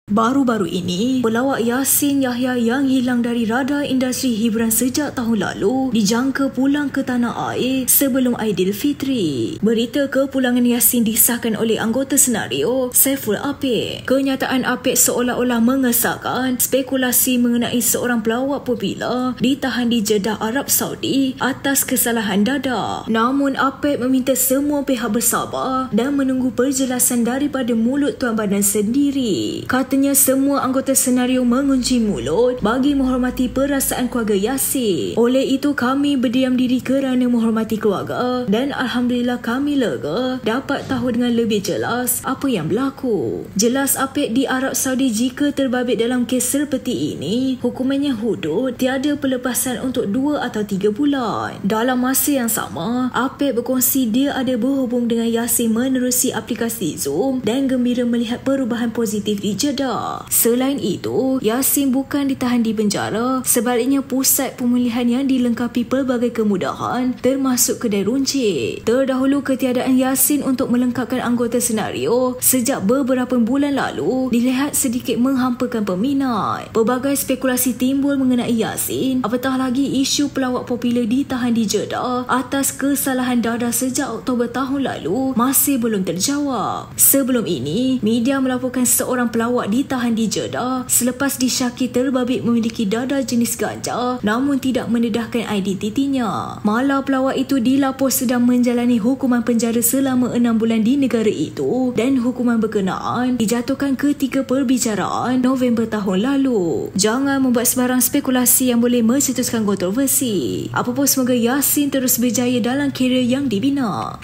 Baru-baru ini, pelawak Yasin Yahya yang hilang dari radar industri hiburan sejak tahun lalu dijangka pulang ke tanah air sebelum Aidilfitri. Berita kepulangan Yasin disahkan oleh anggota senario Saiful Apek. Kenyataan Apek seolah-olah mengesahkan spekulasi mengenai seorang pelawak popular ditahan di Jeddah, Arab Saudi atas kesalahan dadah. Namun Apek meminta semua pihak bersabar dan menunggu perjelasan daripada mulut Tuan Badan sendiri. Katanya semua anggota senario mengunci mulut bagi menghormati perasaan keluarga Yasin. Oleh itu kami berdiam diri kerana menghormati keluarga dan Alhamdulillah kami lega dapat tahu dengan lebih jelas apa yang berlaku. Jelas Apek di Arab Saudi jika terbabit dalam kes seperti ini, hukumannya hudud, tiada pelepasan untuk 2 atau 3 bulan. Dalam masa yang sama, Apek berkongsi dia ada berhubung dengan Yasin menerusi aplikasi Zoom dan gembira melihat perubahan positif di Jeddah. Selain itu, Yasin bukan ditahan di penjara, sebaliknya pusat pemulihan yang dilengkapi pelbagai kemudahan termasuk kedai runcit. Terdahulu ketiadaan Yasin untuk melengkapkan anggota senario sejak beberapa bulan lalu dilihat sedikit menghampakan peminat. Pelbagai spekulasi timbul mengenai Yasin, apatah lagi isu pelawak popular ditahan di Jeddah atas kesalahan dadah sejak Oktober tahun lalu masih belum terjawab. Sebelum ini, media melaporkan seorang pelawak ditahan di Jeddah selepas disyaki terbabit memiliki dadah jenis ganja namun tidak mendedahkan identitinya. Malah pelawak itu dilapor sedang menjalani hukuman penjara selama 6 bulan di negara itu dan hukuman berkenaan dijatuhkan ketika perbicaraan November tahun lalu. Jangan membuat sebarang spekulasi yang boleh mencetuskan kontroversi. Apapun, semoga Yasin terus berjaya dalam kerjaya yang dibina.